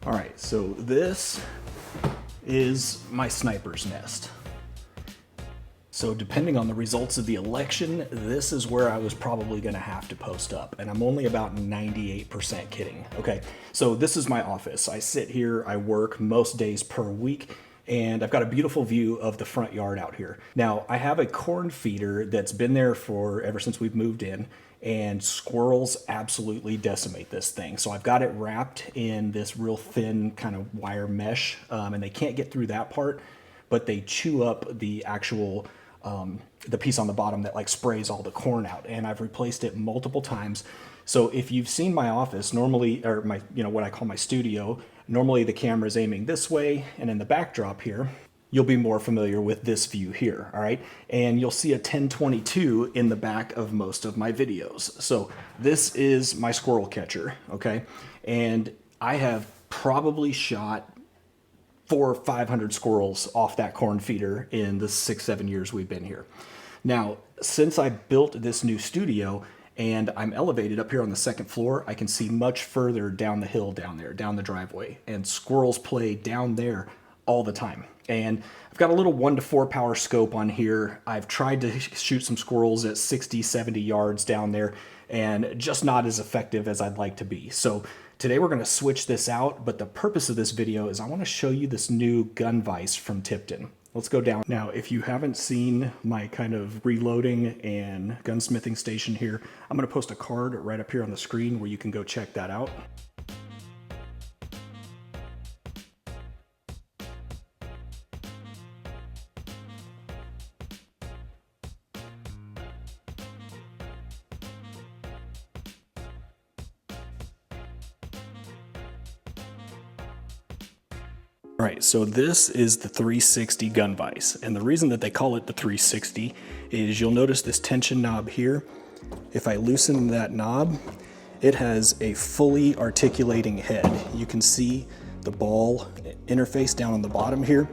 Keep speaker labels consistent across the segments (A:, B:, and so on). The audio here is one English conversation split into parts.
A: All right, so this is my sniper's nest. So depending on the results of the election, this is where I was probably gonna have to post up, and I'm only about 98% kidding. Okay, so this is my office. I sit here, I work most days per week, and I've got a beautiful view of the front yard out here. Now, I have a corn feeder that's been there for ever since we've moved in, and squirrels absolutely decimate this thing. So I've got it wrapped in this real thin kind of wire mesh, and they can't get through that part, but they chew up the actual the piece on the bottom that like sprays all the corn out, and I've replaced it multiple times. So if you've seen my office normally, or my, what I call my studio, normally the camera is aiming this way, and in the backdrop here, you'll be more familiar with this view here, all right? And you'll see a 1022 in the back of most of my videos. So this is my squirrel catcher, okay? And I have probably shot 400 or 500 squirrels off that corn feeder in the 6-7 years we've been here. Now, since I built this new studio and I'm elevated up here on the second floor, I can see much further down the hill down there, down the driveway, and squirrels play down there all the time. And I've got a little 1-to-4 power scope on here. I've tried to shoot some squirrels at 60, 70 yards down there, and just not as effective as I'd like to be. So today we're going to switch this out, but the purpose of this video is I want to show you this new gun vise from Tipton. Let's go down. Now, if you haven't seen my kind of reloading and gunsmithing station here, I'm going to post a card right up here on the screen where you can go check that out. All right, so this is the 360 gun vise, and the reason that they call it the 360 is you'll notice this tension knob here. If I loosen that knob, it has a fully articulating head. You can see the ball interface down on the bottom here.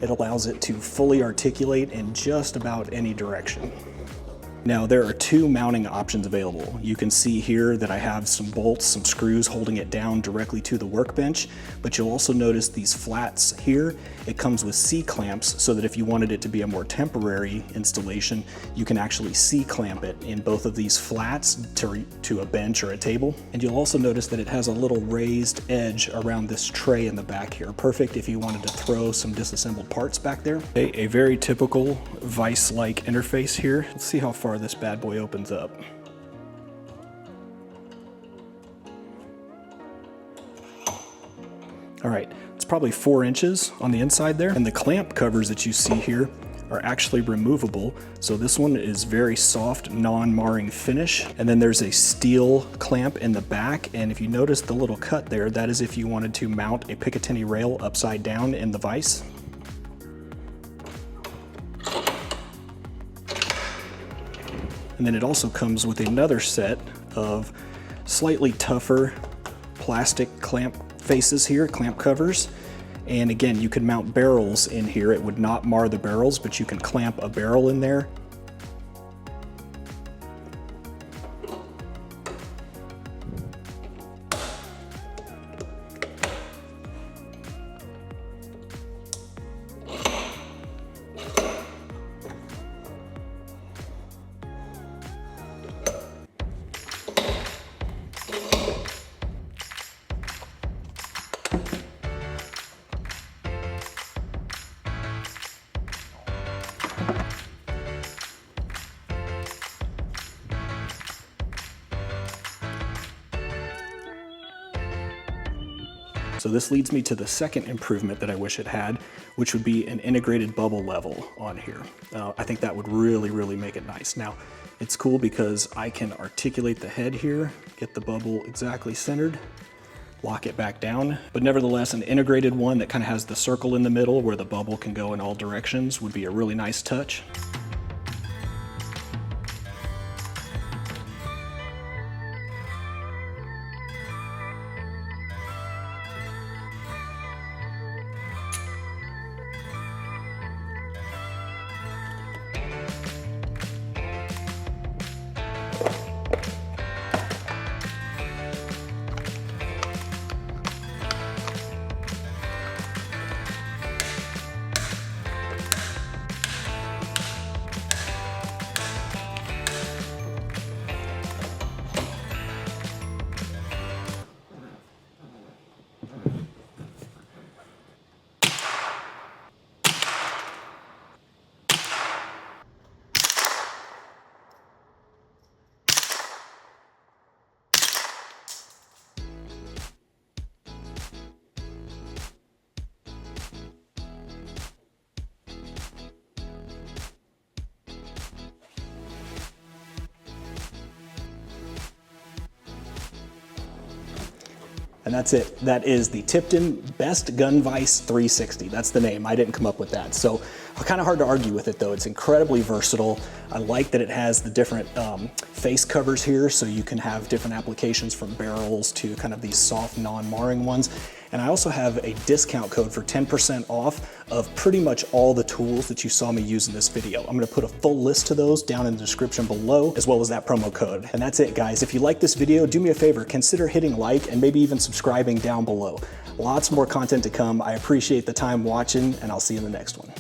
A: It allows it to fully articulate in just about any direction. Now, there are two mounting options available. You can see here that I have some bolts, some screws holding it down directly to the workbench, but you'll also notice these flats here. It comes with C-clamps so that if you wanted it to be a more temporary installation, you can actually C-clamp it in both of these flats to a bench or a table. And you'll also notice that it has a little raised edge around this tray in the back here. Perfect if you wanted to throw some disassembled parts back there. A very typical vise-like interface here. Let's see how far this bad boy opens up. All right, it's probably 4 inches on the inside there, and the clamp covers that you see here are actually removable. So this one is very soft, non-marring finish, and then there's a steel clamp in the back, and if you notice the little cut there, that is if you wanted to mount a Picatinny rail upside down in the vise. And then it also comes with another set of slightly tougher plastic clamp faces here, clamp covers. And again, you could mount barrels in here. It would not mar the barrels, but you can clamp a barrel in there. So this leads me to the second improvement that I wish it had, which would be an integrated bubble level on here. I think that would really make it nice. Now, it's cool because I can articulate the head here, get the bubble exactly centered, lock it back down, but nevertheless, an integrated one that kind of has the circle in the middle where the bubble can go in all directions would be a really nice touch. And that's it. That is the Tipton Best Gun Vise 360. That's the name. I didn't come up with that. So kind of hard to argue with it though. It's incredibly versatile. I like that it has the different face covers here, so you can have different applications from barrels to kind of these soft non-marring ones. And I also have a discount code for 10% off of pretty much all the tools that you saw me use in this video. I'm gonna put a full list of those down in the description below, as well as that promo code. And that's it, guys. If you like this video, do me a favor, consider hitting like and maybe even subscribing down below. Lots more content to come. I appreciate the time watching, and I'll see you in the next one.